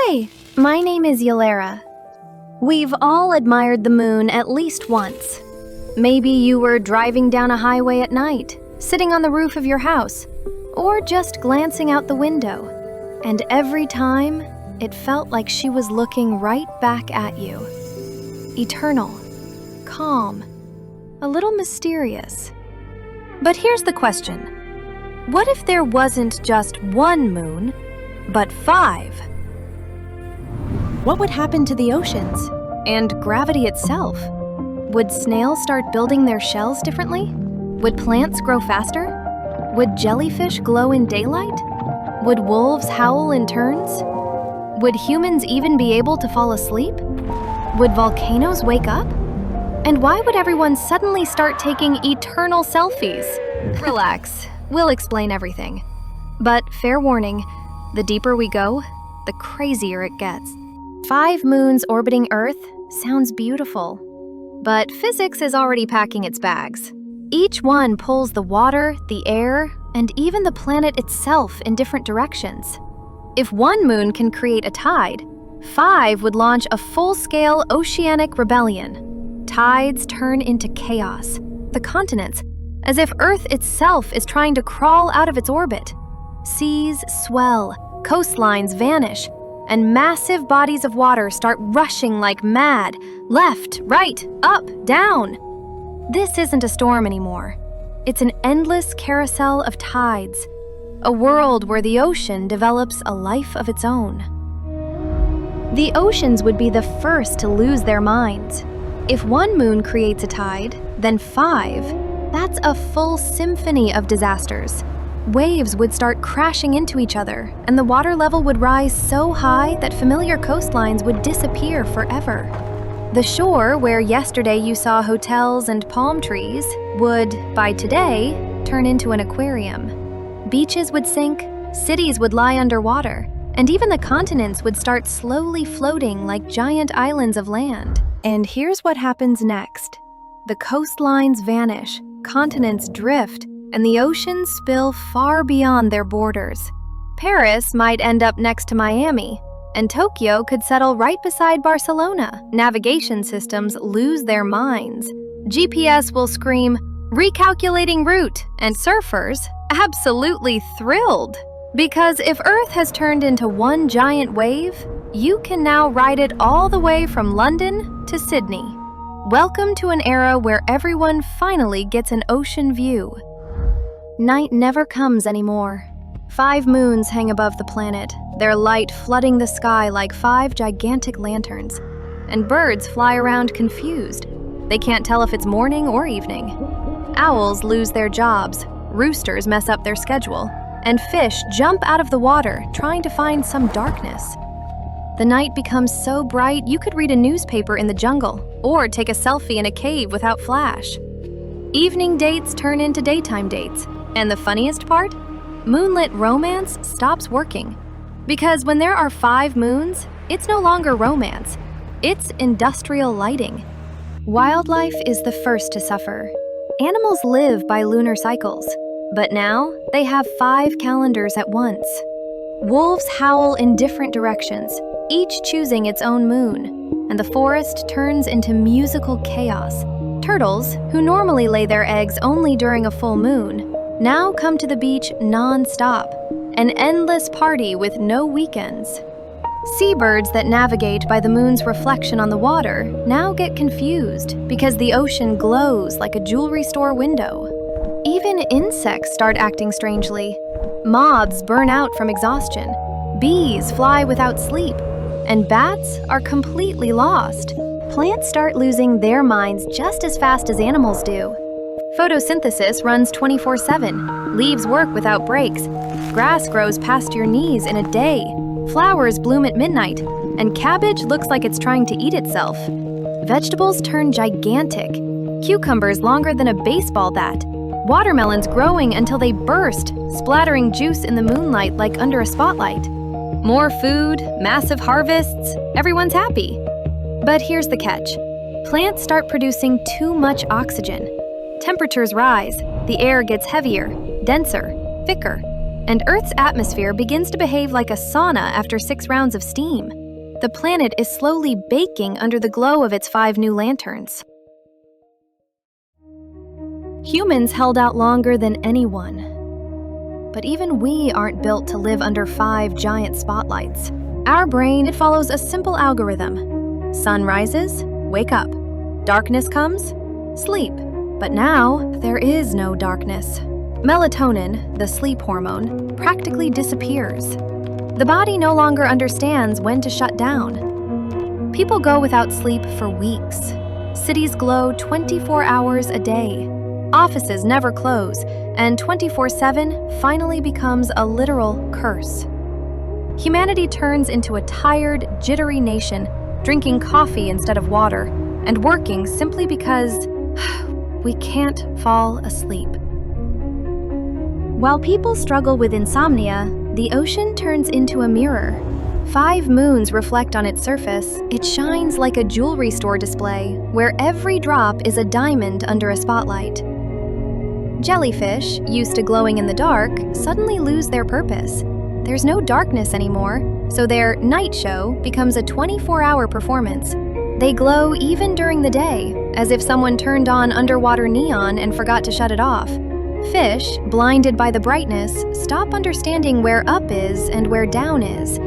Hi, my name is Yalera. We've all admired the moon at least once. Maybe you were driving down a highway at night, sitting on the roof of your house, or just glancing out the window. And every time, it felt like she was looking right back at you. Eternal, calm, a little mysterious. But here's the question. What if there wasn't just one moon, but 5? What would happen to the oceans and gravity itself? Would snails start building their shells differently? Would plants grow faster? Would jellyfish glow in daylight? Would wolves howl in turns? Would humans even be able to fall asleep? Would volcanoes wake up? And why would everyone suddenly start taking eternal selfies? Relax, we'll explain everything. But fair warning, the deeper we go, the crazier it gets. 5 moons orbiting Earth sounds beautiful, but physics is already packing its bags. Each one pulls the water, the air, and even the planet itself in different directions. If one moon can create a tide, 5 would launch a full-scale oceanic rebellion. Tides turn into chaos, the continents, as if Earth itself is trying to crawl out of its orbit. Seas swell, coastlines vanish, and massive bodies of water start rushing like mad, left, right, up, down. This isn't a storm anymore. It's an endless carousel of tides, a world where the ocean develops a life of its own. The oceans would be the first to lose their minds. If one moon creates a tide, then 5, that's a full symphony of disasters. Waves would start crashing into each other, and the water level would rise so high that familiar coastlines would disappear forever. The shore, where yesterday you saw hotels and palm trees, would, by today, turn into an aquarium. Beaches would sink, cities would lie underwater, and even the continents would start slowly floating like giant islands of land. And here's what happens next. The coastlines vanish, continents drift, and the oceans spill far beyond their borders. Paris might end up next to Miami, and Tokyo could settle right beside Barcelona. Navigation systems lose their minds. GPS will scream, "Recalculating route," and surfers, absolutely thrilled. Because if Earth has turned into one giant wave, you can now ride it all the way from London to Sydney. Welcome to an era where everyone finally gets an ocean view. Night never comes anymore. 5 moons hang above the planet, their light flooding the sky like 5 gigantic lanterns. And birds fly around confused. They can't tell if it's morning or evening. Owls lose their jobs, roosters mess up their schedule, and fish jump out of the water trying to find some darkness. The night becomes so bright you could read a newspaper in the jungle or take a selfie in a cave without flash. Evening dates turn into daytime dates. And the funniest part? Moonlit romance stops working. Because when there are 5 moons, it's no longer romance. It's industrial lighting. Wildlife is the first to suffer. Animals live by lunar cycles, but now they have 5 calendars at once. Wolves howl in different directions, each choosing its own moon, and the forest turns into musical chaos. Turtles, who normally lay their eggs only during a full moon, now come to the beach non-stop, an endless party with no weekends. Seabirds that navigate by the moon's reflection on the water now get confused because the ocean glows like a jewelry store window. Even insects start acting strangely. Moths burn out from exhaustion, bees fly without sleep, and bats are completely lost. Plants start losing their minds just as fast as animals do. Photosynthesis runs 24/7, leaves work without breaks, grass grows past your knees in a day, flowers bloom at midnight, and cabbage looks like it's trying to eat itself. Vegetables turn gigantic, cucumbers longer than a baseball bat, watermelons growing until they burst, splattering juice in the moonlight like under a spotlight. More food, massive harvests, everyone's happy. But here's the catch. Plants start producing too much oxygen. Temperatures rise, the air gets heavier, denser, thicker. and Earth's atmosphere begins to behave like a sauna after 6 rounds of steam. The planet is slowly baking under the glow of its 5 new lanterns. Humans held out longer than anyone. But even we aren't built to live under 5 giant spotlights. Our brain, it follows a simple algorithm. Sun rises, wake up. Darkness comes, sleep. But now, there is no darkness. Melatonin, the sleep hormone, practically disappears. The body no longer understands when to shut down. People go without sleep for weeks. Cities glow 24 hours a day. Offices never close, and 24/7 finally becomes a literal curse. Humanity turns into a tired, jittery nation, drinking coffee instead of water, and working simply because we can't fall asleep. While people struggle with insomnia, the ocean turns into a mirror. 5 moons reflect on its surface. It shines like a jewelry store display, where every drop is a diamond under a spotlight. Jellyfish, used to glowing in the dark, suddenly lose their purpose. There's no darkness anymore, so their night show becomes a 24-hour performance. They glow even during the day, as if someone turned on underwater neon and forgot to shut it off. Fish, blinded by the brightness, stop understanding where up is and where down is.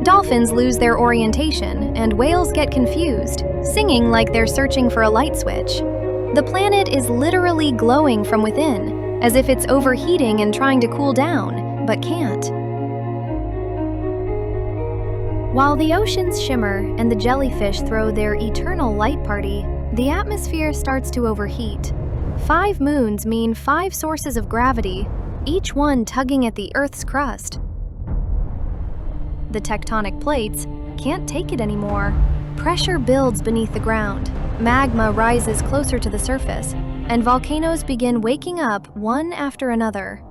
Dolphins lose their orientation, and whales get confused, singing like they're searching for a light switch. The planet is literally glowing from within, as if it's overheating and trying to cool down, but can't. While the oceans shimmer and the jellyfish throw their eternal light party, the atmosphere starts to overheat. 5 moons mean 5 sources of gravity, each one tugging at the Earth's crust. The tectonic plates can't take it anymore. Pressure builds beneath the ground, magma rises closer to the surface, and volcanoes begin waking up one after another.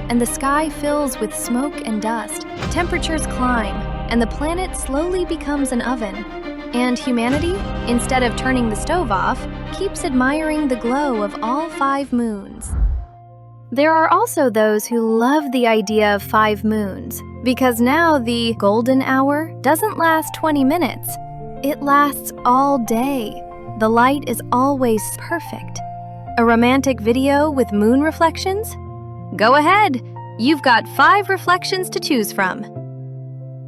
And the sky fills with smoke and dust. Temperatures climb, and the planet slowly becomes an oven. And humanity, instead of turning the stove off, keeps admiring the glow of all 5 moons. There are also those who love the idea of 5 moons, because now the golden hour doesn't last 20 minutes. It lasts all day. The light is always perfect. A romantic video with moon reflections? Go ahead, you've got 5 reflections to choose from.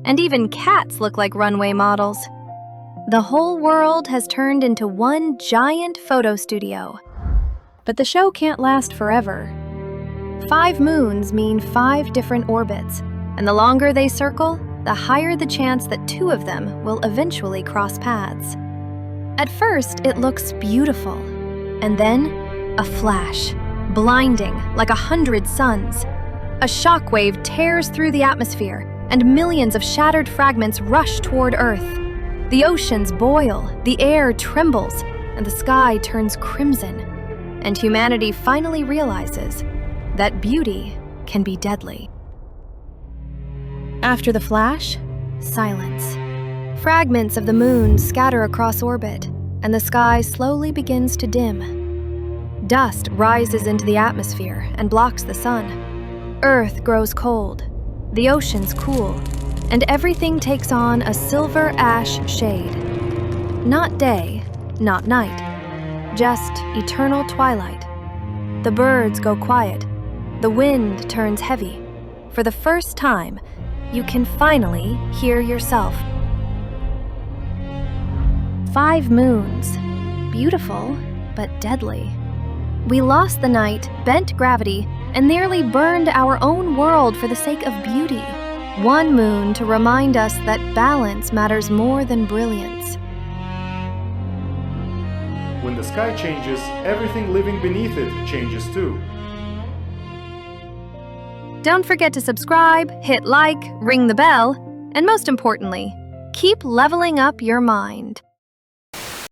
And even cats look like runway models. The whole world has turned into one giant photo studio. But the show can't last forever. 5 moons mean 5 different orbits, and the longer they circle, the higher the chance that 2 of them will eventually cross paths. At first, it looks beautiful, and then a flash, blinding like 100 suns. A shockwave tears through the atmosphere, and millions of shattered fragments rush toward Earth. The oceans boil, the air trembles, and the sky turns crimson. And humanity finally realizes that beauty can be deadly. After the flash, silence. Fragments of the moon scatter across orbit, and the sky slowly begins to dim. Dust rises into the atmosphere and blocks the sun. Earth grows cold, the oceans cool, and everything takes on a silver ash shade. Not day, not night, just eternal twilight. The birds go quiet. The wind turns heavy. For the first time, you can finally hear yourself. 5 moons. Beautiful, but deadly. We lost the night, bent gravity, and nearly burned our own world for the sake of beauty. 1 moon to remind us that balance matters more than brilliance. When the sky changes, everything living beneath it changes too. Don't forget to subscribe, hit like, ring the bell, and most importantly, keep leveling up your mind.